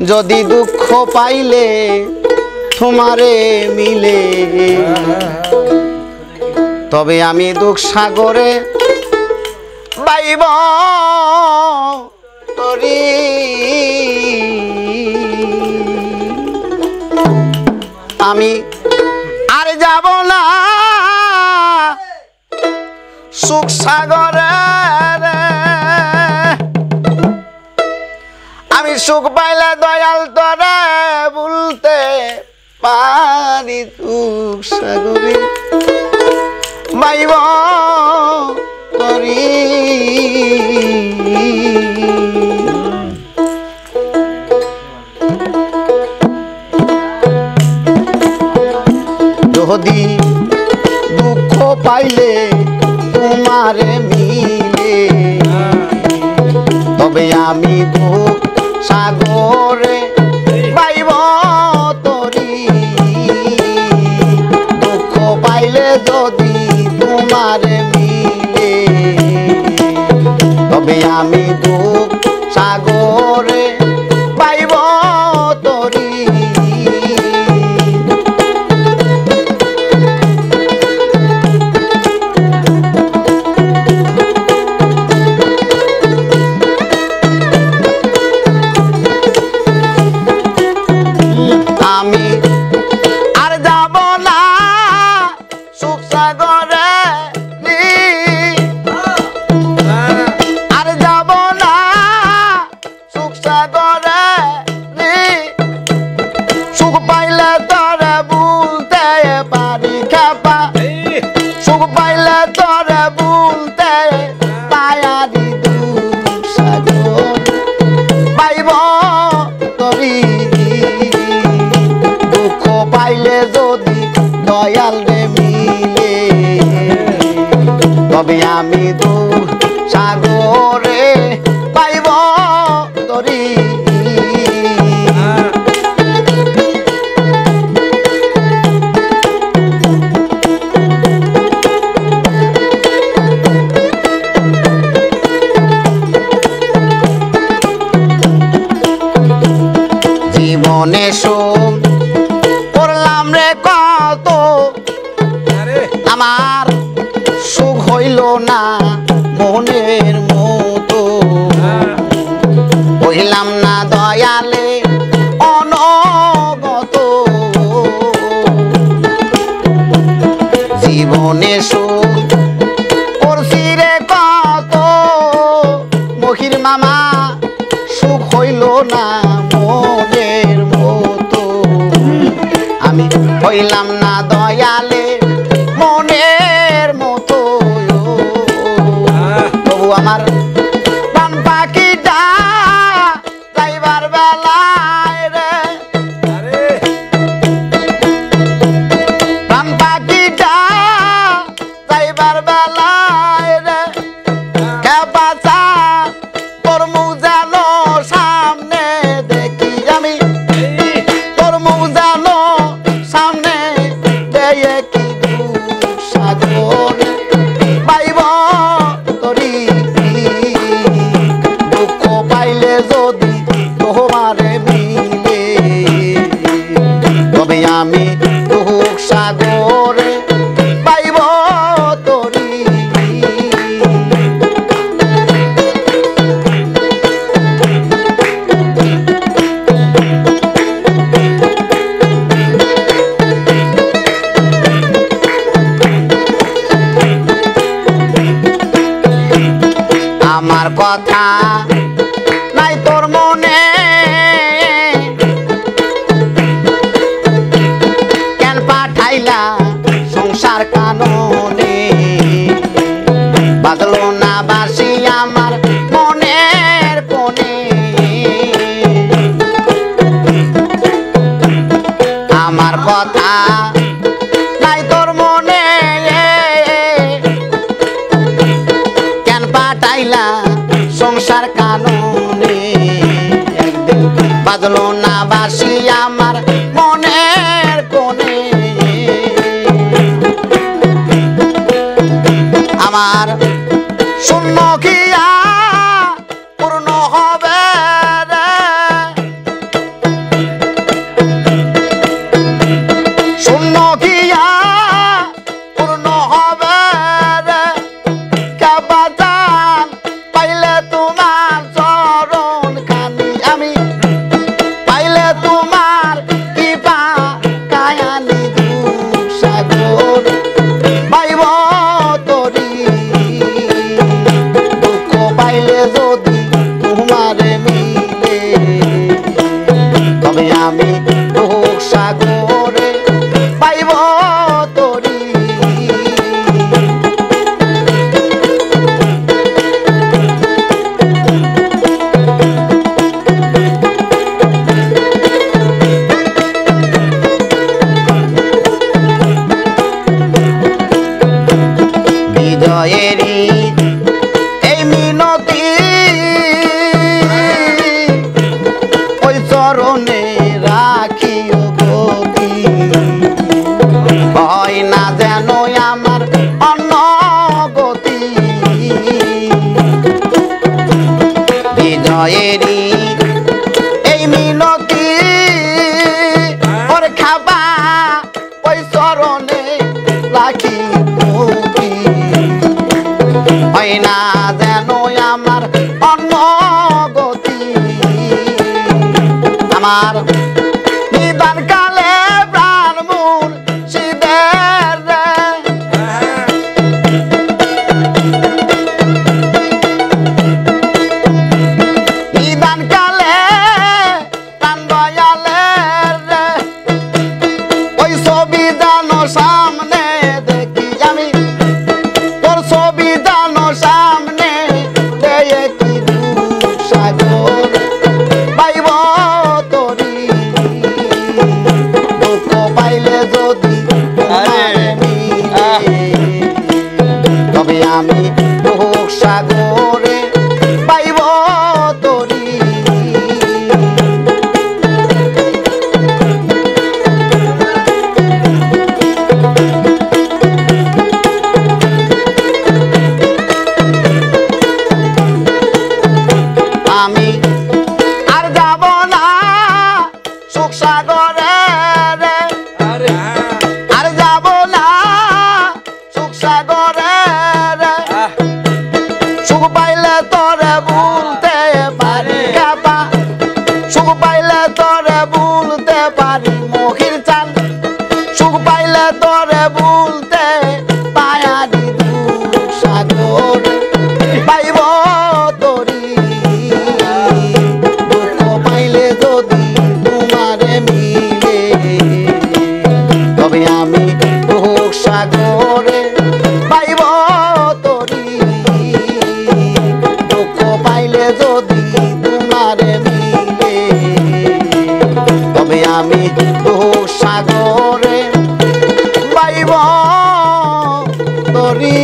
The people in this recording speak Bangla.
যদি দুঃখ পাইলে তোমারে মিলে তবে আমি দুঃখ সাগরে বাইব তরি আমি আর যাব না সুখ সাগরে আমি সুখ পাইলে দয়াল তোরে বলতে পারি দুঃখ সাগরে বাইব তরি যদি দুঃখ পাইলে তোমারে মিলে তবে আমি দুঃখ সাগরে বাইব তরি দুঃখ পাইলে যদি তোমারে মিলে তবে আমি দুঃখ সাগরে বাইব তরি আমি আর যাব না সুখ সাগরে আর যাব না সুখ সাগরে সুখ পাইলে তোরে বলতে পারি খেপা সুখ পাইলে তোরে বলতে পারি দুঃখ সাগর পাইব তরি দুঃখ পাইলে যদি দয়াল রে মিলে তবে আমি দুঃখ সাগরে পাইব তরি জীবনে সুখ করলাম রে কত আমার সুখ হইল না মনের মতো হইলাম না দয়ালে অনগত জীবনে সুখ করছি রে কত মহির মামা সুখ হইল না মনের মতো আমি হইলাম না দয়ালে মনের মতো তবু আমার প্রাণ পাখিটা যাইবার বেলায় রে প্রাণ পাখিটা যাইবার বেলায় রে খেপাচা তোর মুখ যেন সামনে দেখি আমি তোর মুখ যেন সামনে দেয় কি দুঃখ সাগর পাইব তরি দুঃখ পাইলে যদি তোমারে মিলে তবে আমি দুঃখ সাগরে পাইব তরি আমার কথা নাই তোর মনে কেন পাঠাইলা সংসার কাননে বাজলো না বাসি আমার মনের কোণে আমার কথা নাই তোর মনে কেন পাঠাইলা সংসার কাননে একদিন বাজলো না বাসি আমার মনের কোণে আমার শূন্য খিয়া যদি তোমারে মিলে তবে আমি দুঃখ সাগরে পাইব তরি বিজয়েরই এই মিনতি ওই চরণে রাখিও গতি হয় না যেন আমার অন্য গতি বিজয়েরই এই মিনতি ওর খাবা ওই চরণে রাখি হয় না যেন আমার অন্য গতি আমার নিদান কালে প্রাণ মূল সিদের নিদান কালে প্রাণ দয়ালের ওই ছবি জানো সামনে দেখি আমি তোর ছবি জানো সামনে দেয় কি দুঃখ সাগর পাইব তরি দুঃখ পাইলে যদি তবে আমি দুঃখ সাগরে পাইব তরি আমি আর যাব না সুখ সাগরে আর যাব না সুখ সাগরে সুখ পাইলে তোরে ভুলতে পারি কাপা সুখ পাইলে তোরে ভুলতে পারি মহির চান সুখ পাইলে তোরে ভুলতে পায়ারি দুঃখ সাগর পাইব তরি দুঃখ পাইলে যদি তোমারে মিলে তবে আমি দুঃখ সাগরে পাইব তরি দুঃখ পাইলে যদি তোমারে মিলে তবে আমি দুঃখ সাগরে পাইব তরি।